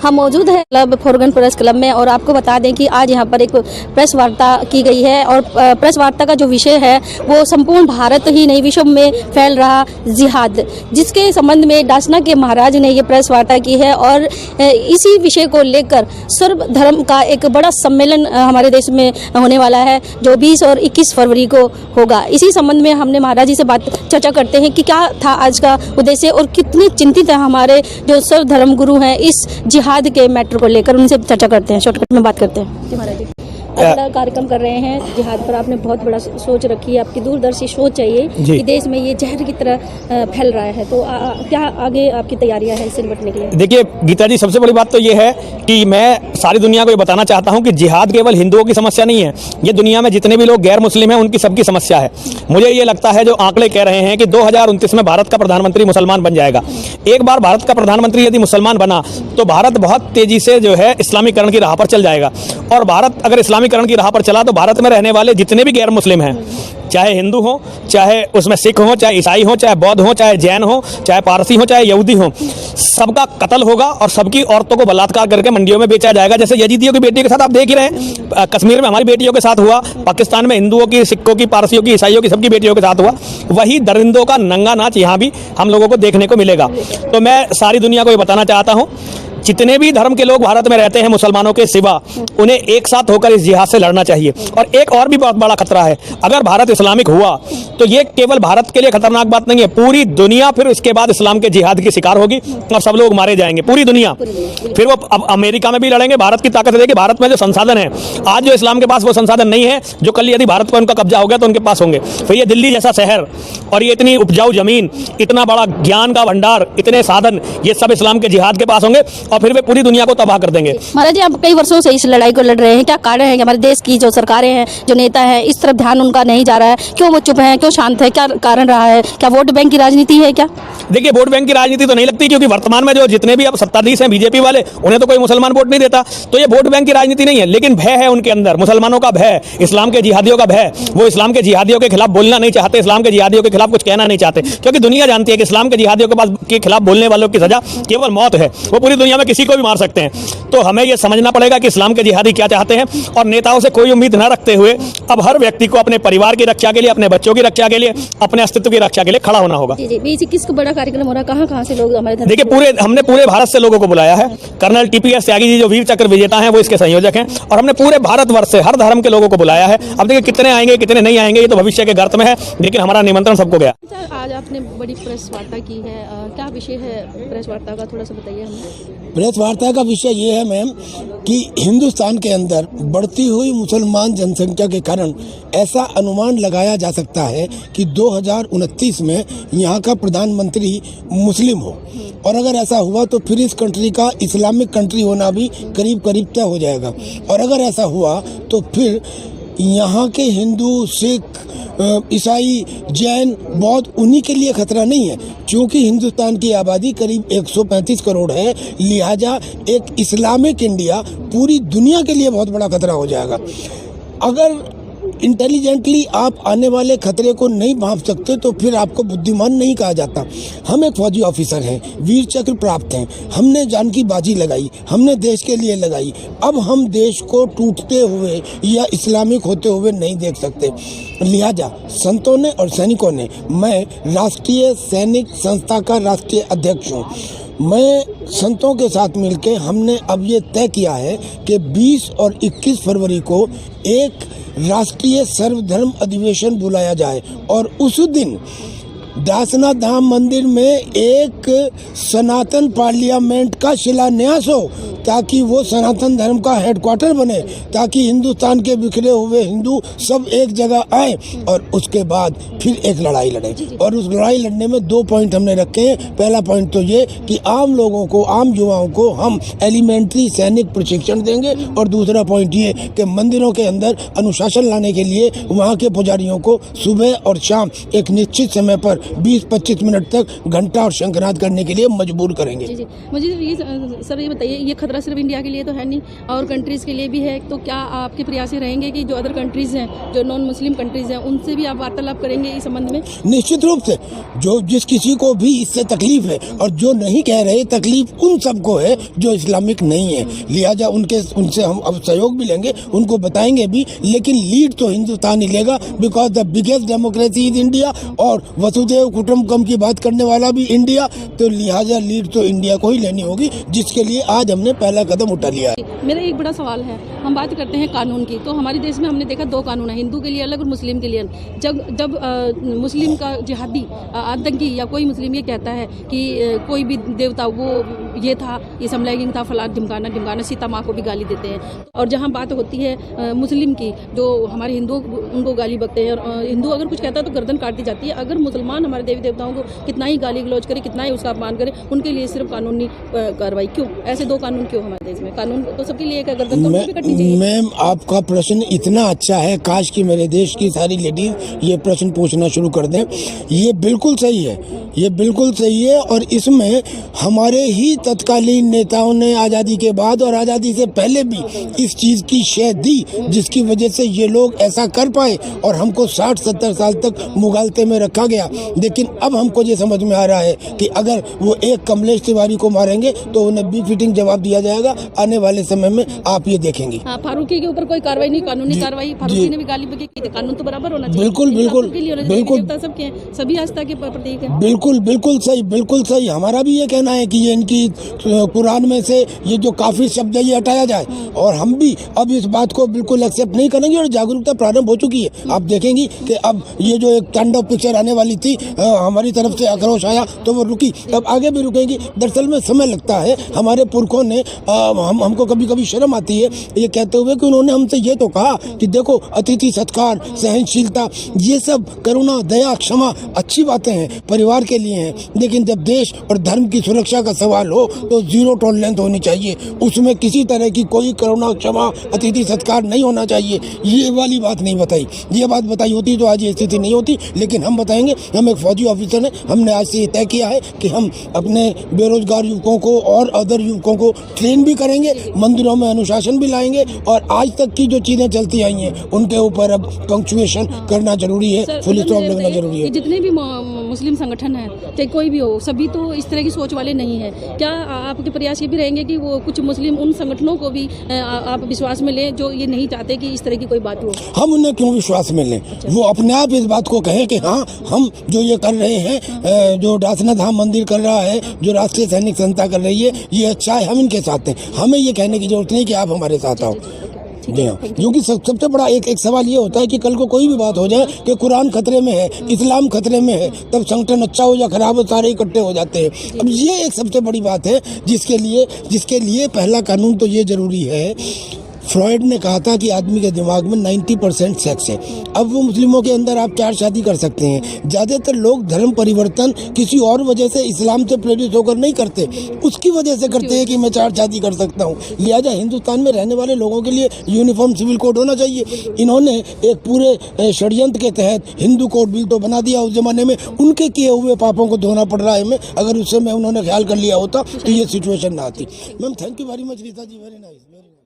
हम मौजूद हैं क्लब फॉरगन प्रेस क्लब में और आपको बता दें कि आज यहाँ पर एक प्रेस वार्ता की गई है और प्रेस वार्ता का जो विषय है वो संपूर्ण भारत ही नहीं विश्व में फैल रहा जिहाद, जिसके संबंध में डासना के महाराज ने ये प्रेस वार्ता की है और इसी विषय को लेकर सर्व धर्म का एक बड़ा सम्मेलन हमारे देश में होने वाला है जो 20 और 21 फरवरी को होगा। इसी संबंध में हमने महाराज जी से चर्चा करते हैं कि क्या था आज का उद्देश्य और कितनी चिंतित है हमारे जो सर्व धर्म गुरु हैं इस जिहाद के मैटर को लेकर। उनसे चर्चा करते हैं, शॉर्टकट में बात करते हैं। जी महाराज जी, बड़ा कार्यक्रम कर रहे हैं जिहाद पर, आपने बहुत बड़ा सोच रखी है, आपकी दूरदर्शी सोच चाहिए कि देश में ये जहर की तरह फैल रहा है, तो क्या आगे आपकी तैयारियां हैं इससे निपटने के लिए? देखिए गीता जी, सबसे बड़ी बात तो ये है कि मैं सारी दुनिया को ये बताना चाहता हूँ कि जिहाद केवल हिंदुओं की समस्या नहीं है, ये दुनिया में जितने भी लोग गैर मुस्लिम हैं उनकी सबकी समस्या है। मुझे ये लगता है जो आंकड़े कह रहे हैं कि 2029 में भारत का प्रधानमंत्री मुसलमान बन जाएगा। एक बार भारत का प्रधानमंत्री यदि मुसलमान बना तो भारत बहुत तेजी से जो है इस्लामीकरण की राह पर चल जाएगा, और भारत अगर इस्लामीकरण की राह पर चला तो भारत में रहने वाले जितने भी गैर मुस्लिम हैं, चाहे हिंदू हो, चाहे उसमें सिख हो, चाहे ईसाई हो, चाहे बौद्ध हो, चाहे जैन हो, चाहे पारसी हो, चाहे यहूदी हो, सबका कत्ल होगा और सबकी औरतों को बलात्कार करके मंडियों में बेचा जाएगा। जैसे यजीदियों की बेटियों के साथ आप देख ही रहे हैं, कश्मीर में हमारी बेटियों के साथ हुआ, पाकिस्तान में हिंदुओं की, सिखों की, पारसियों की, ईसाइयों की, सबकी बेटियों के साथ हुआ। वही दरिंदों का नंगा नाच यहाँ भी हम लोगों को देखने को मिलेगा। तो मैं सारी दुनिया को ये बताना चाहता हूँ, जितने भी धर्म के लोग भारत में रहते हैं मुसलमानों के सिवा, उन्हें एक साथ होकर इस जिहाद से लड़ना चाहिए। और एक और भी बहुत बड़ा खतरा है, अगर भारत इस्लामिक हुआ तो ये केवल भारत के लिए खतरनाक बात नहीं है, पूरी दुनिया फिर इसके बाद इस्लाम के जिहाद की शिकार होगी और सब लोग मारे जाएंगे, पूरी दुनिया। फिर वो अब अमेरिका में भी लड़ेंगे, भारत की ताकत देखिए, भारत में जो संसाधन है आज, जो इस्लाम के पास वो संसाधन नहीं है जो कल यदि भारत पर उनका कब्जा हो गया तो उनके पास होंगे। फिर ये दिल्ली जैसा शहर और ये इतनी उपजाऊ जमीन, इतना बड़ा ज्ञान का भंडार, इतने साधन, ये सब इस्लाम के जिहाद के पास होंगे और फिर वे पूरी दुनिया को तबाह कर देंगे। महाराज जी, आप कई वर्षों से इस लड़ाई को लड़ रहे हैं, क्या कारण है कि हमारे देश की जो सरकारें हैं, जो नेता हैं, इस तरफ ध्यान उनका नहीं जा रहा है? क्यों वो चुप हैं, क्यों शांत है, क्या कारण रहा है? क्या वोट बैंक की राजनीति है क्या? देखिए, वोट बैंक की राजनीति तो नहीं लगती, क्योंकि वर्तमान में जो जितने भी अब सत्ताधीश हैं बीजेपी वाले, उन्हें तो कोई मुसलमान वोट नहीं देता, तो ये वोट बैंक की राजनीति नहीं है। लेकिन भय है उनके अंदर, मुसलमानों का भय, इस्लाम के जिहादियों का भय। वो इस्लाम के जिहादियों के खिलाफ बोलना नहीं चाहते, इस्लाम के जिहादियों के खिलाफ कुछ कहना नहीं चाहते, क्योंकि दुनिया जानती है कि इस्लाम के जिहादियों के खिलाफ बोलने वालों की सजा केवल मौत है। वो पूरी दुनिया में किसी को भी मार सकते हैं। तो हमें यह समझना पड़ेगा कि इस्लाम के जिहादी क्या चाहते हैं, और नेताओं से कोई उम्मीद न रखते हुए अब हर व्यक्ति को अपने परिवार की रक्षा के लिए, अपने बच्चों की रक्षा के लिए, अपने अस्तित्व की रक्षा के लिए खड़ा होना होगा। जी, किसका बड़ा कार्यक्रम हो रहा है, कहाँ से लोग हमारे? देखिए, हमने पूरे भारत से लोगों को बुलाया है। कर्नल TPS त्यागी जी जो वीर चक्र विजेता हैं वो इसके संयोजक हैं, और हमने पूरे भारतवर्ष से हर धर्म के लोगों को बुलाया है। अब देखिए कितने आएंगे कितने नहीं आएंगे, ये तो भविष्य के गर्त में है, लेकिन हमारा निमंत्रण सबको गया। आज आपने बड़ी प्रेस वार्ता की है, क्या विषय है प्रेस वार्ता का, थोड़ा सा बताइए हमें। प्रेस वार्ता का विषय ये है मैम कि हिंदुस्तान के अंदर बढ़ती हुई मुसलमान जनसंख्या के कारण ऐसा अनुमान लगाया जा सकता है कि 2029 में यहाँ का प्रधानमंत्री मुस्लिम हो, और अगर ऐसा हुआ तो फिर इस कंट्री का इस्लामिक कंट्री होना भी करीब करीब तय हो जाएगा। और अगर ऐसा हुआ तो फिर यहाँ के हिंदू, सिख, ईसाई, जैन, बौद्ध, उन्हीं के लिए खतरा नहीं है, क्योंकि हिंदुस्तान की आबादी करीब 135 करोड़ है। लिहाजा एक इस्लामिक इंडिया पूरी दुनिया के लिए बहुत बड़ा खतरा हो जाएगा। अगर इंटेलिजेंटली आप आने वाले खतरे को नहीं भांप सकते तो फिर आपको बुद्धिमान नहीं कहा जाता। हम एक फौजी ऑफिसर हैं, वीर चक्र प्राप्त हैं, हमने जान की बाजी लगाई, हमने देश के लिए लगाई। अब हम देश को टूटते हुए या इस्लामिक होते हुए नहीं देख सकते। लिहाजा संतों ने और सैनिकों ने, मैं राष्ट्रीय सैनिक संस्था का राष्ट्रीय अध्यक्ष हूँ, मैं संतों के साथ मिलकर हमने अब ये तय किया है कि 20 और 21 फरवरी को एक राष्ट्रीय सर्वधर्म अधिवेशन बुलाया जाए, और उस दिन दासना धाम मंदिर में एक सनातन पार्लियामेंट का शिलान्यास हो, ताकि वो सनातन धर्म का हेडक्वार्टर बने, ताकि हिंदुस्तान के बिखरे हुए हिंदू सब एक जगह आए, और उसके बाद फिर एक लड़ाई लड़े। और उस लड़ाई लड़ने में 2 पॉइंट हमने रखे हैं। पहला पॉइंट तो ये कि आम लोगों को, आम युवाओं को हम एलिमेंट्री सैनिक प्रशिक्षण देंगे, और दूसरा पॉइंट ये कि मंदिरों के अंदर अनुशासन लाने के लिए वहाँ के पुजारियों को सुबह और शाम एक निश्चित समय पर 20-25 मिनट तक घंटा और शंखनाद करने के लिए मजबूर करेंगे। मुझे ये सर ये बताइए, ये खतरा सिर्फ इंडिया के लिए तो है नहीं और कंट्रीज़ के लिए भी है। तो क्या आपके प्रयास रहेंगे कि जो अदर कंट्रीज़ हैं, जो नॉन मुस्लिम कंट्रीज़ हैं, उनसे भी आप वार्तालाप करेंगे इस संबंध में? निश्चित रूप से जो जिस किसी को भी इससे तकलीफ है और जो नहीं कह रहे, तकलीफ उन सबको है जो इस्लामिक नहीं है। लिहाजा उनसे हम अब सहयोग भी लेंगे, उनको बताएंगे भी, लेकिन लीड तो हिंदुस्तान ही लेगा, because the biggest democracy is India और वसुधैव कुटुंबकम की बात करने वाला भी इंडिया। तो लिहाजा लीड तो इंडिया को ही लेनी होगी, जिसके लिए आज हमने पहला कदम उठा लिया है। मेरा एक बड़ा सवाल है, हम बात करते हैं कानून की, तो हमारे देश में हमने देखा 2 कानून है, हिंदू के लिए अलग और मुस्लिम के लिए अलग। जब मुस्लिम का जिहादी आतंकी या कोई मुस्लिम ये कहता है कि कोई भी देवता वो ये था, ये समलैंगिक था, फलाना ढिमकाना, सीता माँ को भी गाली देते हैं। और जहाँ बात होती है मुस्लिम की, जो हमारे हिंदू उनको गाली बकते हैं, और हिंदू अगर कुछ कहता है तो गर्दन काट दी जाती है। अगर मुसलमान हमारे देवी देवताओं को कितना ही गाली गलौज करे, कितना ही उसका अपमान करे, उनके लिए सिर्फ कानूनी कार्रवाई क्यों? ऐसे 2 कानून क्यों हमारे देश में? कानून तो सबके लिए है, गर्दन तो उनको भी कटनी चाहिए। मैम, आपका प्रश्न इतना अच्छा है, काश कि मेरे देश की सारी लेडीज ये प्रश्न पूछना शुरू कर दें। ये बिल्कुल सही है, ये बिल्कुल सही है। और इसमें हमारे ही तत्कालीन नेताओं ने आज़ादी के बाद और आज़ादी से पहले भी इस चीज़ की शह दी, जिसकी वजह से ये लोग ऐसा कर पाए और हमको 60-70 साल तक मुगालते में रखा गया। लेकिन अब हमको ये समझ में आ रहा है कि अगर वो एक कमलेश तिवारी को मारेंगे तो उन्हें बी फिटिंग जवाब दिया जाएगा आने वाले समय में, आप ये देखेंगे। हाँ, फारूकी के ऊपर कोई कार्रवाई नहीं, कानूनी कार्रवाई। फारूकी ने भी गाली बकी की, कानून तो बराबर होना चाहिए। बिल्कुल सबके हैं, सभी आस्था के प्रतीक है। बिल्कुल सही। हमारा भी ये कहना है कि ये इनकी कुरान में से ये जो काफी शब्द है ये हटाया जाए, और हम भी अब इस बात को बिल्कुल एक्सेप्ट नहीं करेंगे। और जागरूकता प्रारंभ हो चुकी है, आप देखेंगी कि अब ये जो एक तांडव पिक्चर आने वाली थी, हमारी तरफ से आक्रोश आया तो वो रुकी, अब आगे भी रुकेगी। दरअसल में समय लगता है। हमारे पुरखों ने हमको कभी कभी शर्म आती है ये कहते हुए कि उन्होंने हमसे ये तो कहा कि देखो, अतिथि सत्कार, सहनशीलता, ये सब करुणा, दया, क्षमा अच्छी बातें हैं, परिवार के लिए हैं, लेकिन जब देश और धर्म की सुरक्षा का सवाल हो तो 0 टॉलरेंस होनी चाहिए। उसमें किसी तरह की कोई करुणा, क्षमा, अतिथि सत्कार नहीं होना चाहिए। ये वाली बात नहीं बताई। ये बात बताई होती तो आज ये स्थिति नहीं होती। लेकिन हम बताएंगे, हम एक फौजी ऑफिसर हैं, हमने आज से ये तय किया है कि हम अपने बेरोजगार युवकों को और अदर युवकों को ट्रेन भी करेंगे, मंदिरों में अनुशासन भी लाएंगे, और आज तक की जो चीजें चलती आई हैं उनके ऊपर अब पंक्चुएशन करना जरूरी है, फुल स्टॉप लगना जरूरी है। जितने भी मुस्लिम संगठन हैं, चाहे कोई भी हो, सभी तो इस तरह की सोच वाले नहीं है। क्या आपके प्रयास ये भी रहेंगे कि वो कुछ मुस्लिम उन संगठनों को भी आप विश्वास में लें जो ये नहीं चाहते कि इस तरह की कोई बात हो? हम उन्हें क्यों विश्वास में लें? वो अपने आप इस बात को कहें कि हाँ, हम जो ये कर रहे हैं, जो दासना धाम मंदिर कर रहा है, जो राष्ट्रीय सैनिक संस्था कर रही है, ये अच्छा है, हम इनके साथ हैं। हमें ये कहने की जरूरत नहीं कि आप हमारे साथ आओ। जी हाँ, क्योंकि सबसे बड़ा एक सवाल ये होता है कि कल को कोई भी बात हो जाए कि कुरान खतरे में है, इस्लाम खतरे में है, तब संगठन अच्छा हो या खराब हो, सारे इकट्ठे हो जाते हैं। अब ये एक सबसे बड़ी बात है जिसके लिए पहला कानून तो ये जरूरी है। फ्रॉइड ने कहा था कि आदमी के दिमाग में 90% सेक्स है। अब वो मुस्लिमों के अंदर आप 4 शादी कर सकते हैं। ज़्यादातर लोग धर्म परिवर्तन किसी और वजह से इस्लाम से प्रेरित होकर नहीं करते, उसकी वजह से करते हैं कि मैं 4 शादी कर सकता हूँ। लिहाजा हिंदुस्तान में रहने वाले लोगों के लिए यूनिफॉर्म सिविल कोड होना चाहिए। इन्होंने एक पूरे षड्यंत्र के तहत हिंदू कोड बिल तो बना दिया उस जमाने में, उनके किए हुए पापों को धोना पड़ रहा है हमें। अगर उस समय उन्होंने ख्याल कर लिया होता तो ये सिचुएशन ना आती। Ma'am, thank you very much Rita ji, very nice.